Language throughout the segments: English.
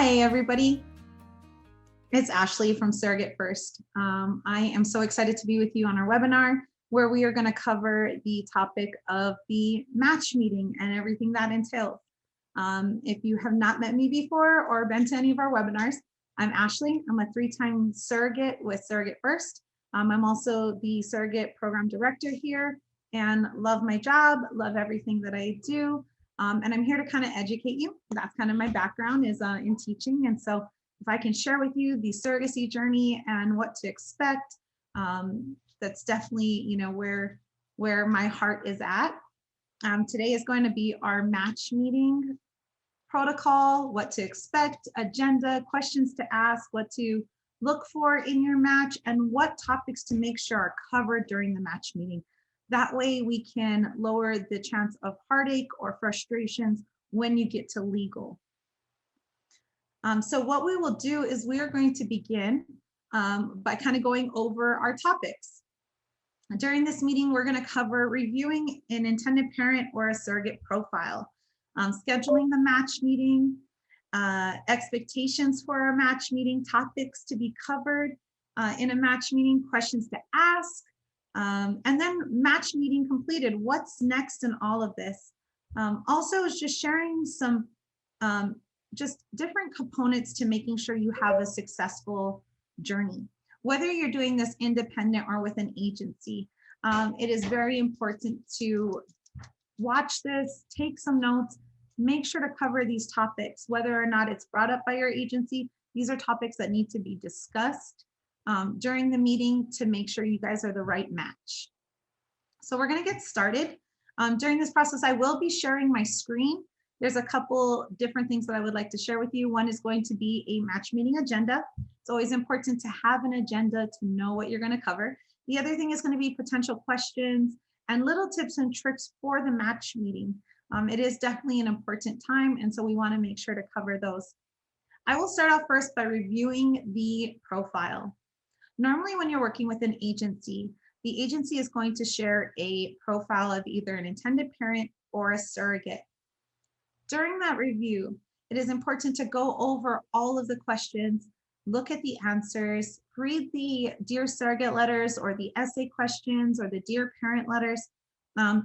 Hi, everybody. It's Ashley from SurrogateFirst. I am so excited to be with you on our webinar where we are going to cover the topic of the match meeting and everything that entails. If you have not met me before or been to any of our webinars, I'm Ashley. I'm a 3-time surrogate with SurrogateFirst. I'm also the surrogate program director here and love my job, love everything that I do. And I'm here to kind of educate you. That's kind of my background is in teaching. And so if I can share with you the surrogacy journey and what to expect, that's definitely, where my heart is at. Today is going to be our match meeting protocol, what to expect, agenda, questions to ask, what to look for in your match, and what topics to make sure are covered during the match meeting. That way we can lower the chance of heartache or frustrations when you get to legal. So what we will do is we are going to begin by kind of going over our topics. During this meeting, we're going to cover reviewing an intended parent or a surrogate profile, scheduling the match meeting, expectations for our match meeting, topics to be covered in a match meeting, questions to ask, and then match meeting completed. What's next in all of this? Also is just sharing some just different components to making sure you have a successful journey. Whether you're doing this independent or with an agency, it is very important to watch this, take some notes, make sure to cover these topics, whether or not it's brought up by your agency. These are topics that need to be discussed during the meeting to make sure you guys are the right match. So we're going to get started. During this process, I will be sharing my screen. There's a couple different things that I would like to share with you. One is going to be a match meeting agenda. It's always important to have an agenda to know what you're going to cover. The other thing is going to be potential questions and little tips and tricks for the match meeting. It is definitely an important time, and so we want to make sure to cover those. I will start off first by reviewing the profile. Normally, when you're working with an agency, the agency is going to share a profile of either an intended parent or a surrogate. During that review, it is important to go over all of the questions, look at the answers, read the Dear Surrogate letters or the essay questions or the Dear Parent letters.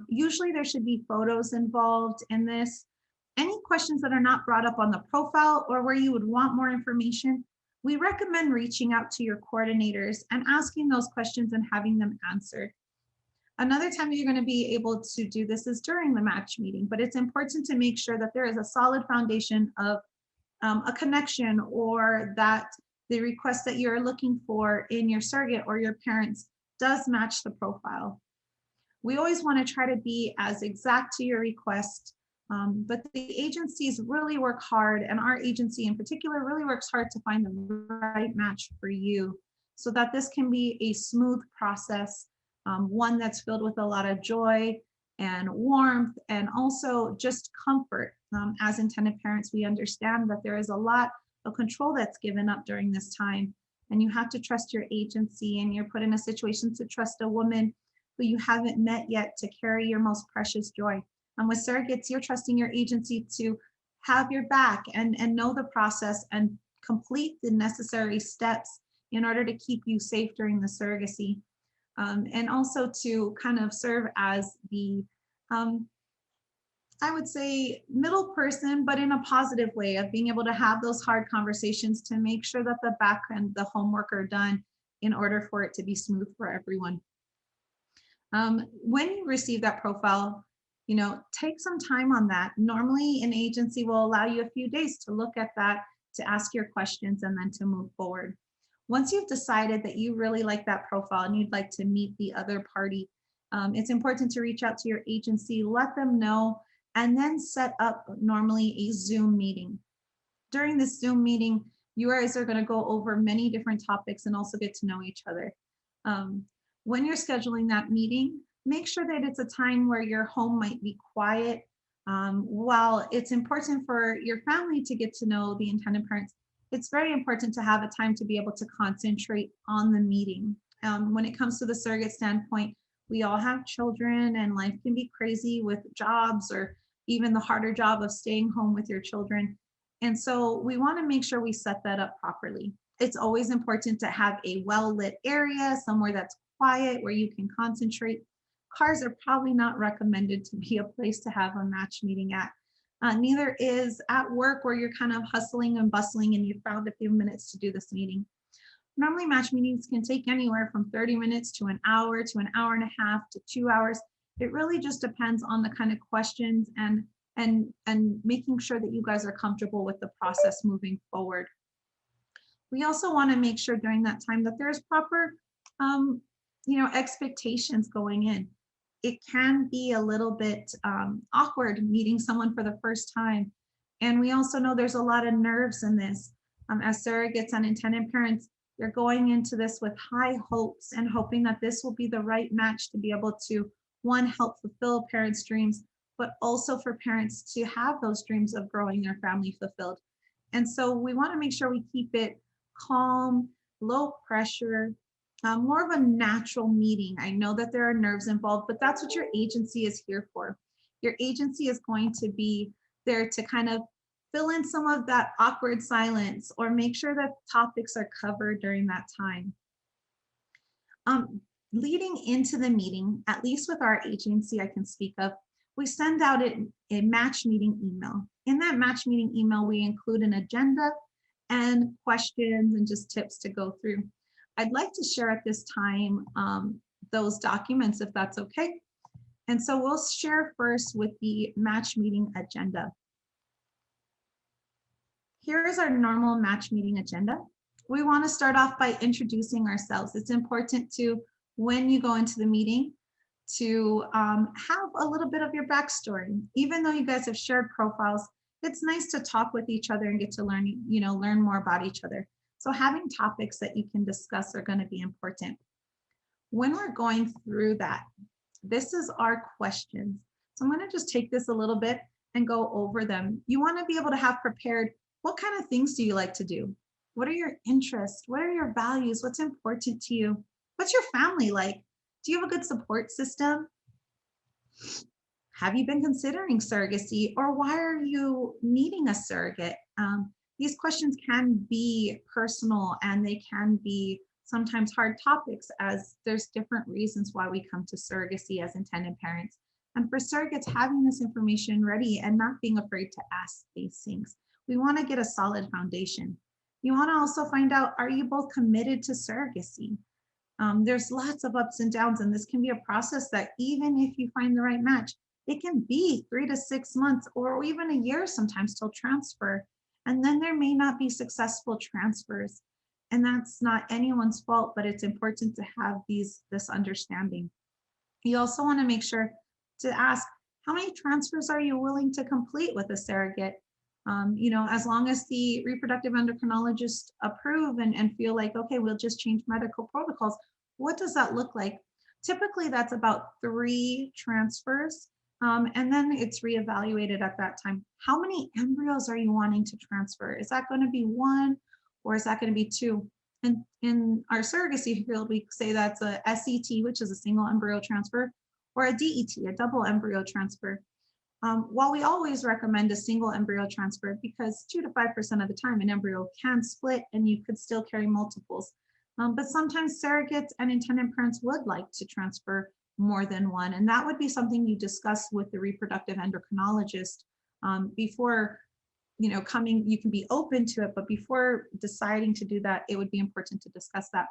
Usually there should be photos involved in this. Any questions that are not brought up on the profile or where you would want more information, we recommend reaching out to your coordinators and asking those questions and having them answered. Another time you're going to be able to do this is during the match meeting, but it's important to make sure that there is a solid foundation of a connection or that the request that you're looking for in your surrogate or your parents does match the profile. We always want to try to be as exact to your request, but the agencies really work hard, and our agency in particular really works hard to find the right match for you so that this can be a smooth process, one that's filled with a lot of joy and warmth and also just comfort. As intended parents, we understand that there is a lot of control that's given up during this time, and you have to trust your agency, and you're put in a situation to trust a woman who you haven't met yet to carry your most precious joy. And with surrogates, you're trusting your agency to have your back and know the process and complete the necessary steps in order to keep you safe during the surrogacy. And also to kind of serve as the, I would say, middle person, but in a positive way of being able to have those hard conversations to make sure that the back and the homework are done in order for it to be smooth for everyone. When you receive that profile, take some time on that. Normally an agency will allow you a few days to look at that, to ask your questions, and then to move forward. Once you've decided that you really like that profile and you'd like to meet the other party, it's important to reach out to your agency, let them know, and then set up normally a Zoom meeting. During this Zoom meeting, you guys are going to go over many different topics and also get to know each other. When you're scheduling that meeting, make sure that it's a time where your home might be quiet. While it's important for your family to get to know the intended parents, it's very important to have a time to be able to concentrate on the meeting. When it comes to the surrogate standpoint, we all have children and life can be crazy with jobs or even the harder job of staying home with your children. And so we want to make sure we set that up properly. It's always important to have a well-lit area, somewhere that's quiet where you can concentrate. Cars are probably not recommended to be a place to have a match meeting at. Neither is at work where you're kind of hustling and bustling and you found a few minutes to do this meeting. Normally match meetings can take anywhere from 30 minutes to an hour and a half to 2 hours. It really just depends on the kind of questions and making sure that you guys are comfortable with the process moving forward. We also want to make sure during that time that there's proper expectations going in. It can be a little bit awkward meeting someone for the first time. And we also know there's a lot of nerves in this. As surrogates and intended parents, they're going into this with high hopes and hoping that this will be the right match to be able to, one, help fulfill parents' dreams, but also for parents to have those dreams of growing their family fulfilled. And so we want to make sure we keep it calm, low pressure, more of a natural meeting. I know that there are nerves involved, but that's what your agency is here for. Your agency is going to be there to kind of fill in some of that awkward silence or make sure that topics are covered during that time. Leading into the meeting, at least with our agency I can speak of, we send out a match meeting email. In that match meeting email, we include an agenda and questions and just tips to go through. I'd like to share at this time those documents if that's okay. And so we'll share first with the match meeting agenda. Here is our normal match meeting agenda. We want to start off by introducing ourselves. It's important to, when you go into the meeting, to have a little bit of your backstory. Even though you guys have shared profiles, it's nice to talk with each other and get to learn more about each other. So having topics that you can discuss are going to be important. When we're going through that, this is our questions. So I'm going to just take this a little bit and go over them. You want to be able to have prepared, what kind of things do you like to do? What are your interests? What are your values? What's important to you? What's your family like? Do you have a good support system? Have you been considering surrogacy, or why are you needing a surrogate? These questions can be personal and they can be sometimes hard topics, as there's different reasons why we come to surrogacy as intended parents. And for surrogates, having this information ready and not being afraid to ask these things. We want to get a solid foundation. You want to also find out, are you both committed to surrogacy? There's lots of ups and downs, and this can be a process that even if you find the right match, it can be 3 to 6 months or even a year sometimes till transfer. And then there may not be successful transfers. And that's not anyone's fault, but it's important to have this understanding. You also want to make sure to ask, how many transfers are you willing to complete with a surrogate? As long as the reproductive endocrinologists approve and feel like, okay, we'll just change medical protocols. What does that look like? Typically, that's about 3 transfers. And then it's reevaluated at that time. How many embryos are you wanting to transfer? Is that going to be 1 or is that going to be 2? And in our surrogacy field, we say that's a SET, which is a single embryo transfer, or a DET, a double embryo transfer. While we always recommend a single embryo transfer, because 2 to 5% of the time an embryo can split and you could still carry multiples. But sometimes surrogates and intended parents would like to transfer more than 1. And that would be something you discuss with the reproductive endocrinologist before coming. You can be open to it, but before deciding to do that, it would be important to discuss that.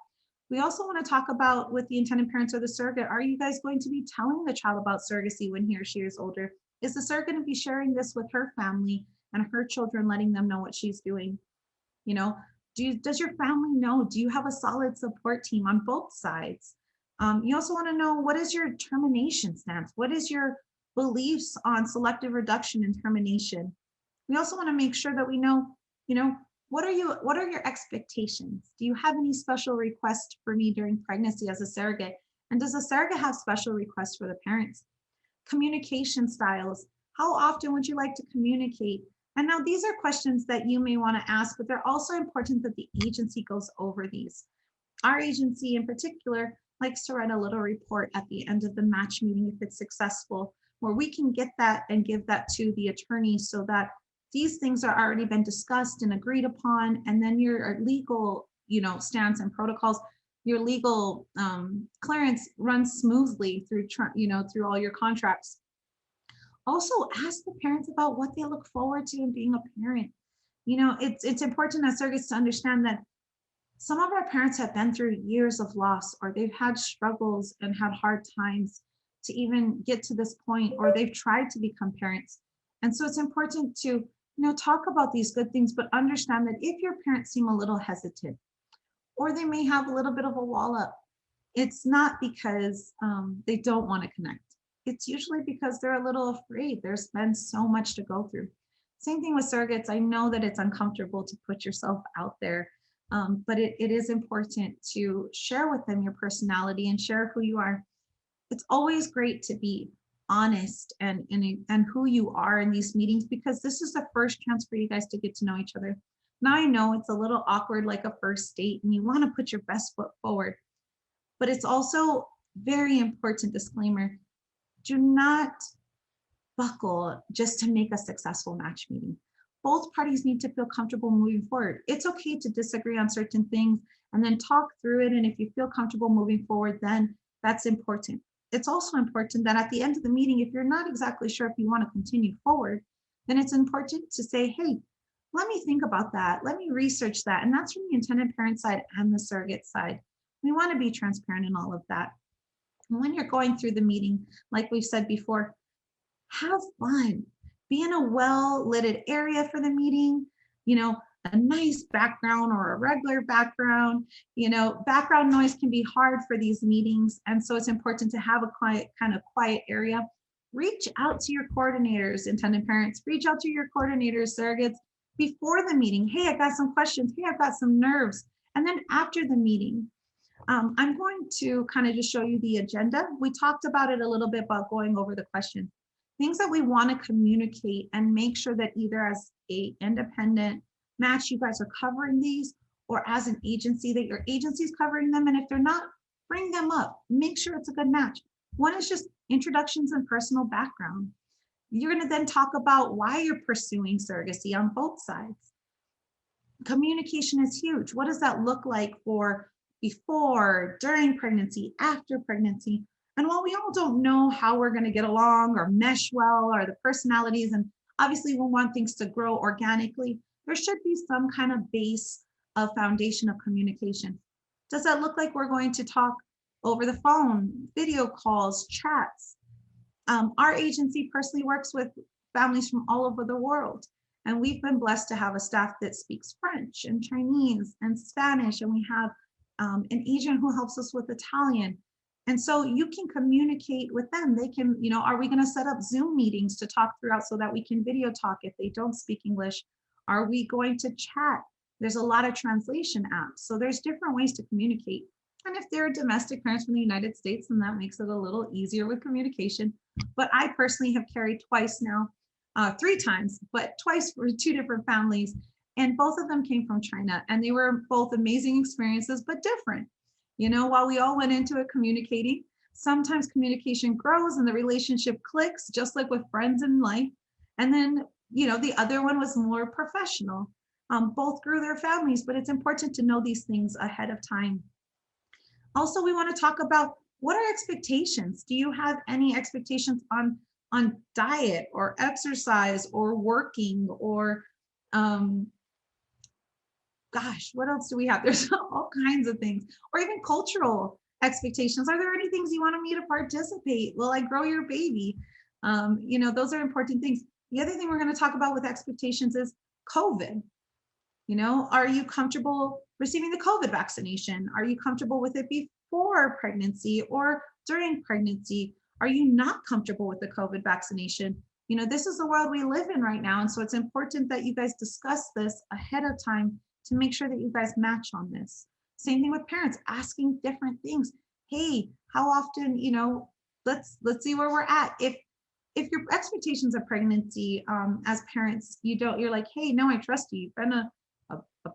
We also want to talk about, with the intended parents or the surrogate, are you guys going to be telling the child about surrogacy when he or she is older? Is the surrogate going to be sharing this with her family and her children, letting them know what she's doing? Does your family know? Do you have a solid support team on both sides? You also want to know, what is your termination stance? What is your beliefs on selective reduction and termination? We also want to make sure that we know, what are your expectations? Do you have any special requests for me during pregnancy as a surrogate? And does a surrogate have special requests for the parents? Communication styles. How often would you like to communicate? And now these are questions that you may want to ask, but they're also important that the agency goes over these. Our agency in particular likes to write a little report at the end of the match meeting if it's successful, where we can get that and give that to the attorney so that these things are already been discussed and agreed upon, and then your legal, stance and protocols, your legal clearance runs smoothly through all your contracts. Also, ask the parents about what they look forward to in being a parent. It's important as surrogates to understand that some of our parents have been through years of loss, or they've had struggles and had hard times to even get to this point, or they've tried to become parents. And so it's important to, talk about these good things, but understand that if your parents seem a little hesitant, or they may have a little bit of a wall up, it's not because they don't want to connect. It's usually because they're a little afraid. There's been so much to go through. Same thing with surrogates. I know that it's uncomfortable to put yourself out there, but it is important to share with them your personality and share who you are. It's always great to be honest and who you are in these meetings, because this is the first chance for you guys to get to know each other. Now I know it's a little awkward, like a first date, and you want to put your best foot forward, but it's also very important disclaimer: do not buckle just to make a successful match meeting. Both parties need to feel comfortable moving forward. It's okay to disagree on certain things and then talk through it. And if you feel comfortable moving forward, then that's important. It's also important that at the end of the meeting, if you're not exactly sure if you want to continue forward, then it's important to say, hey, let me think about that. Let me research that. And that's from the intended parent side and the surrogate side. We want to be transparent in all of that. And when you're going through the meeting, like we've said before, have fun. Be in a well-lit area for the meeting, a nice background or a regular background. Background noise can be hard for these meetings. And so it's important to have a quiet area. Reach out to your coordinators, intended parents. Reach out to your coordinators, surrogates, before the meeting. Hey, I got some questions. Hey, I've got some nerves. And then after the meeting, I'm going to kind of just show you the agenda. We talked about it a little bit about going over the questions. Things that we want to communicate and make sure that either as a independent match, you guys are covering these, or as an agency, that your agency is covering them. And if they're not, bring them up. Make sure it's a good match. One is just introductions and personal background. You're going to then talk about why you're pursuing surrogacy on both sides. Communication is huge. What does that look like for before, during pregnancy, after pregnancy? And while we all don't know how we're going to get along or mesh well, or the personalities, and obviously we want things to grow organically, there should be some kind of base of foundation of communication. Does that look like we're going to talk over the phone, video calls, chats? Our agency personally works with families from all over the world. And we've been blessed to have a staff that speaks French and Chinese and Spanish. And we have an agent who helps us with Italian. And so you can communicate with them. They can, are we going to set up Zoom meetings to talk throughout so that we can video talk if they don't speak English? Are we going to chat? There's a lot of translation apps. So there's different ways to communicate. And if they're domestic parents from the United States, then that makes it a little easier with communication. But I personally have carried twice now, 3 times, but twice for 2 different families. And both of them came from China. And they were both amazing experiences, but different. While we all went into it communicating, sometimes communication grows and the relationship clicks, just like with friends in life. And then, the other one was more professional. Both grew their families, but it's important to know these things ahead of time. Also, we want to talk about, what are expectations? Do you have any expectations on diet or exercise or working or, gosh, what else do we have? There's all kinds of things, or even cultural expectations. Are there any things you wanted me to participate? Will I grow your baby? Those are important things. The other thing we're going to talk about with expectations is COVID. Are you comfortable receiving the COVID vaccination? Are you comfortable with it before pregnancy or during pregnancy? Are you not comfortable with the COVID vaccination? This is the world we live in right now. And so it's important that you guys discuss this ahead of time to make sure that you guys match on this. Same thing with parents, asking different things. Hey, how often, let's see where we're at. If your expectations of pregnancy as parents, you're like, hey, no, I trust you. You've been a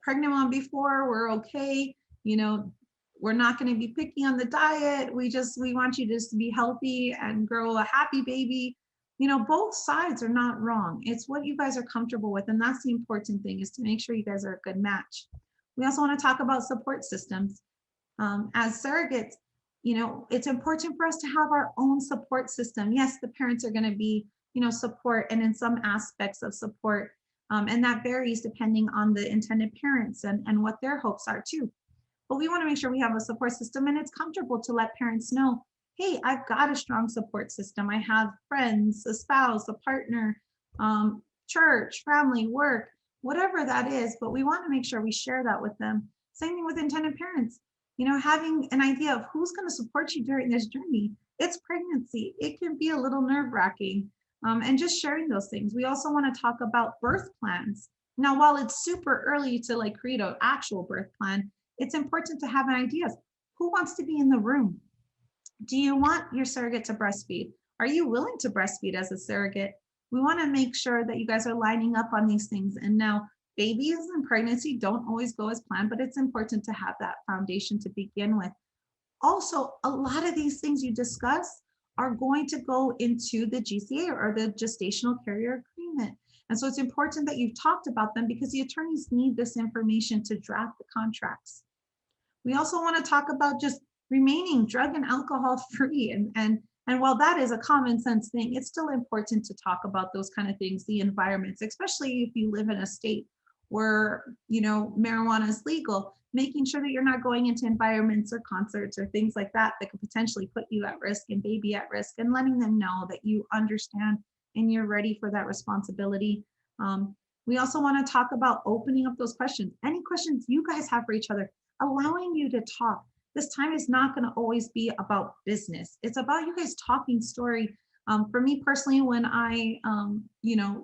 pregnant mom before, we're okay. We're not going to be picky on the diet. We want you just to be healthy and grow a happy baby. both sides are not wrong. It's what you guys are comfortable with. And that's the important thing, is to make sure you guys are a good match. We also want to talk about support systems. As surrogates, it's important for us to have our own support system. Yes, the parents are going to be, support, and in some aspects of support. And that varies depending on the intended parents and what their hopes are too. But we want to make sure we have a support system, and it's comfortable to let parents know, hey, I've got a strong support system. I have friends, a spouse, a partner, church, family, work, whatever that is. But we want to make sure we share that with them. Same thing with intended parents. Having an idea of who's going to support you during this journey. It's pregnancy. It can be a little nerve-wracking. And just sharing those things. We also want to talk about birth plans. Now, while it's super early to create an actual birth plan, it's important to have an idea. Who wants to be in the room? Do you want your surrogate to breastfeed? Are you willing to breastfeed as a surrogate? We want to make sure that you guys are lining up on these things. And now, babies and pregnancy don't always go as planned, but it's important to have that foundation to begin with. Also, a lot of these things you discuss are going to go into the GCA, or the Gestational Carrier Agreement. And so it's important that you've talked about them, because the attorneys need this information to draft the contracts. We also want to talk about just remaining drug and alcohol free. And while that is a common sense thing, it's still important to talk about those kind of things, the environments, especially if you live in a state where, marijuana is legal, making sure that you're not going into environments or concerts or things like that could potentially put you at risk and baby at risk, and letting them know that you understand and you're ready for that responsibility. We also want to talk about opening up those questions. Any questions you guys have for each other, allowing you to talk. This time is not going to always be about business. It's about you guys talking story. For me personally, when I,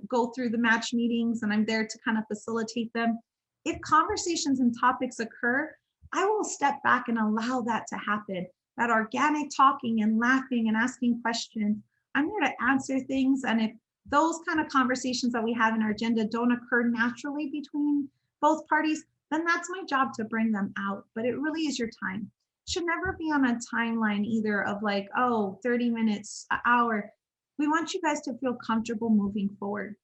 go through the match meetings and I'm there to kind of facilitate them, if conversations and topics occur, I will step back and allow that to happen. That organic talking and laughing and asking questions. I'm here to answer things. And if those kind of conversations that we have in our agenda don't occur naturally between both parties, then that's my job to bring them out. But it really is your time. It should never be on a timeline either of 30 minutes, an hour. We want you guys to feel comfortable moving forward.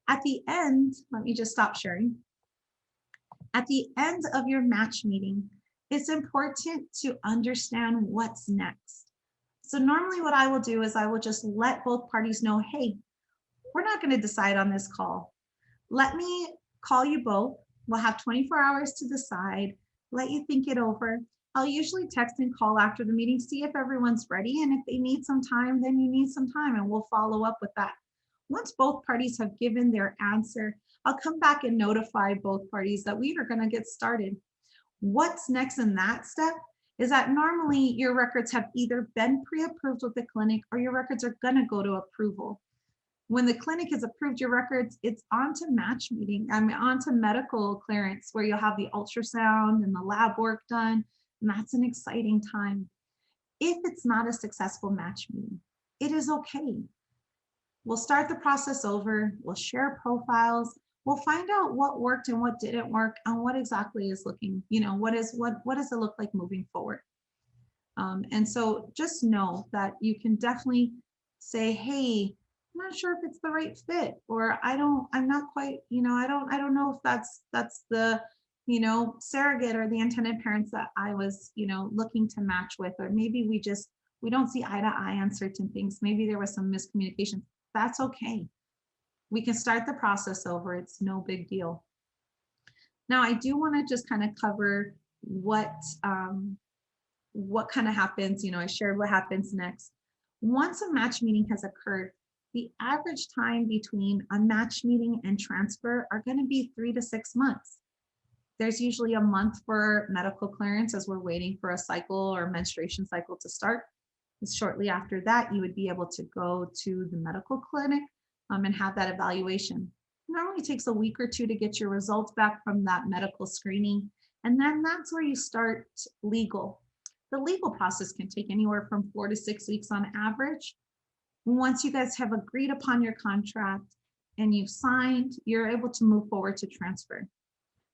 At the end, let me just stop sharing. At the end of your match meeting, it's important to understand what's next. So normally what I will do is I will just let both parties know, hey, we're not going to decide on this call. Let me call you both. We'll have 24 hours to decide, let you think it over. I'll usually text and call after the meeting, see if everyone's ready. And if they need some time, then you need some time, and we'll follow up with that. Once both parties have given their answer, I'll come back and notify both parties that we are going to get started. What's next in that step is that normally your records have either been pre-approved with the clinic, or your records are going to go to approval. When the clinic has approved your records, it's on to match meeting, on to medical clearance, where you'll have the ultrasound and the lab work done. And that's an exciting time. If it's not a successful match meeting, it is okay. We'll start the process over. We'll share profiles. We'll find out what worked and what didn't work, and what exactly is looking, what does it look like moving forward? And so just know that you can definitely say, hey, I'm not sure if it's the right fit, or I'm not quite, I don't know if that's the, surrogate or the intended parents that I was, looking to match with, or maybe we don't see eye to eye on certain things. Maybe there was some miscommunication. That's okay. We can start the process over. It's no big deal. Now, I do want to just kind of cover what kind of happens. I shared what happens next. Once a match meeting has occurred, the average time between a match meeting and transfer are going to be 3 to 6 months. There's usually a month for medical clearance as we're waiting for a cycle or menstruation cycle to start. Shortly after that, you would be able to go to the medical clinic and have that evaluation. It normally takes a week or 2 to get your results back from that medical screening. And then that's where you start legal. The legal process can take anywhere from 4 to 6 weeks on average. Once you guys have agreed upon your contract and you've signed, you're able to move forward to transfer.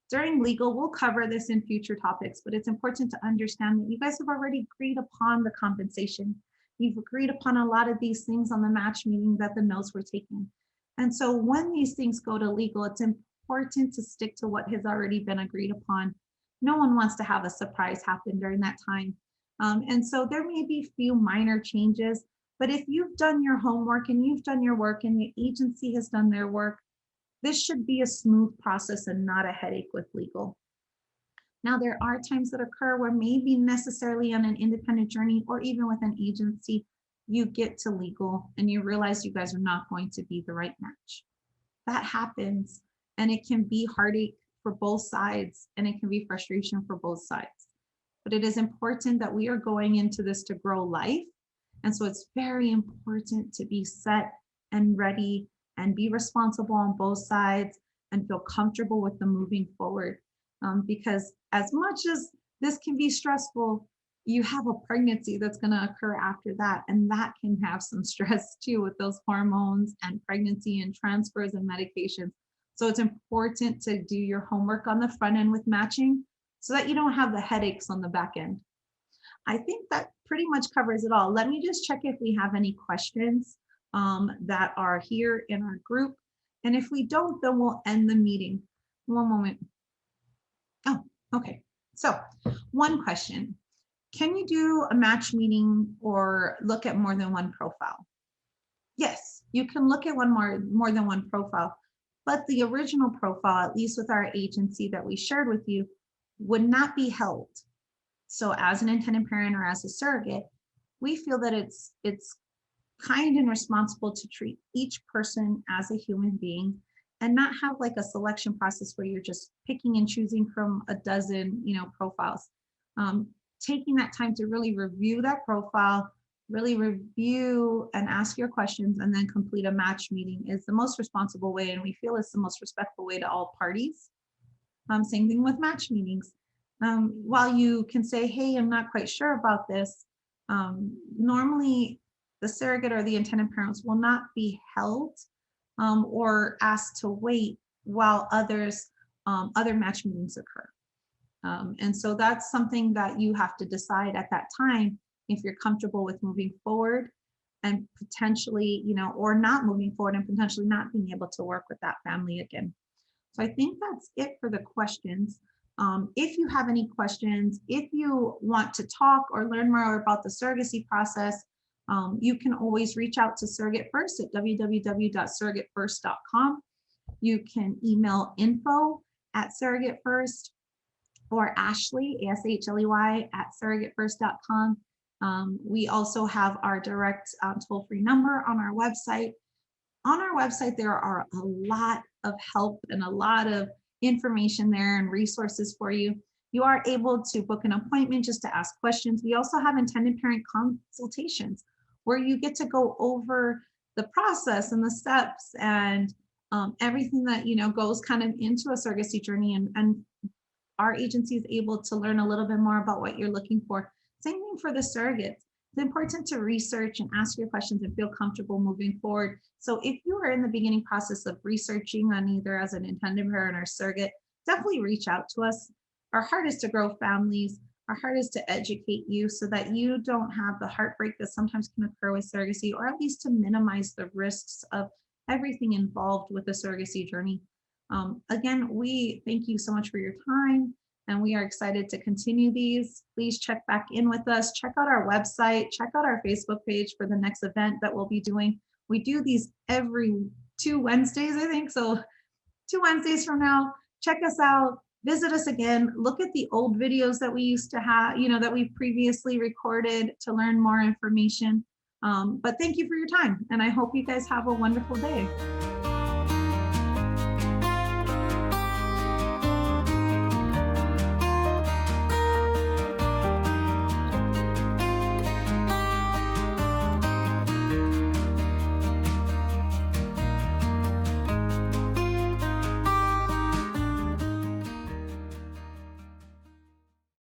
During legal, we'll cover this in future topics, but it's important to understand that you guys have already agreed upon the compensation. You've agreed upon a lot of these things on the match meeting that the notes were taken. And so when these things go to legal, it's important to stick to what has already been agreed upon. No one wants to have a surprise happen during that time. And so there may be few minor changes, but if you've done your homework and you've done your work and the agency has done their work, this should be a smooth process and not a headache with legal. Now, there are times that occur where maybe necessarily on an independent journey or even with an agency, you get to legal and you realize you guys are not going to be the right match. That happens, and it can be heartache for both sides and it can be frustration for both sides. But it is important that we are going into this to grow life. And so it's very important to be set and ready and be responsible on both sides and feel comfortable with the moving forward. Because as much as this can be stressful, you have a pregnancy that's going to occur after that. And that can have some stress too with those hormones and pregnancy and transfers and medications. So it's important to do your homework on the front end with matching so that you don't have the headaches on the back end. I think that pretty much covers it all. Let me just check if we have any questions that are here in our group. And if we don't, then we'll end the meeting. One moment. Oh, okay. So one question. Can you do a match meeting or look at more than one profile? Yes, you can look at more than one profile, but the original profile, at least with our agency that we shared with you, would not be held. So as an intended parent or as a surrogate, we feel that it's kind and responsible to treat each person as a human being and not have like a selection process where you're just picking and choosing from a dozen, profiles. Taking that time to really review that profile, really review and ask your questions, and then complete a match meeting is the most responsible way, and we feel it's the most respectful way to all parties. Same thing with match meetings. While you can say, hey, I'm not quite sure about this, normally the surrogate or the intended parents will not be held or asked to wait while other match meetings occur. And so that's something that you have to decide at that time if you're comfortable with moving forward and potentially, or not moving forward and potentially not being able to work with that family again. So I think that's it for the questions. If you have any questions, if you want to talk or learn more about the surrogacy process, you can always reach out to SurrogateFirst at www.surrogatefirst.com. You can email info@SurrogateFirst or Ashley, ASHLEY, @surrogatefirst.com. We also have our direct toll-free number on our website. On our website, there are a lot of help and a lot of information there and resources for you. You are able to book an appointment just to ask questions. We also have intended parent consultations where you get to go over the process and the steps and everything that goes kind of into a surrogacy journey, and our agency is able to learn a little bit more about what you're looking for. Same thing for the surrogates. It's important to research and ask your questions and feel comfortable moving forward. So if you are in the beginning process of researching on either as an intended parent or surrogate, definitely reach out to us. Our heart is to grow families. Our heart is to educate you so that you don't have the heartbreak that sometimes can occur with surrogacy, or at least to minimize the risks of everything involved with the surrogacy journey. Again, we thank you so much for your time, and we are excited to continue these. Please check back in with us. Check out our website. Check out our Facebook page for the next event that we'll be doing. We do these every 2 Wednesdays, I think. So 2 Wednesdays from now, check us out. Visit us again. Look at the old videos that we used to have, that we previously recorded to learn more information. But thank you for your time, and I hope you guys have a wonderful day.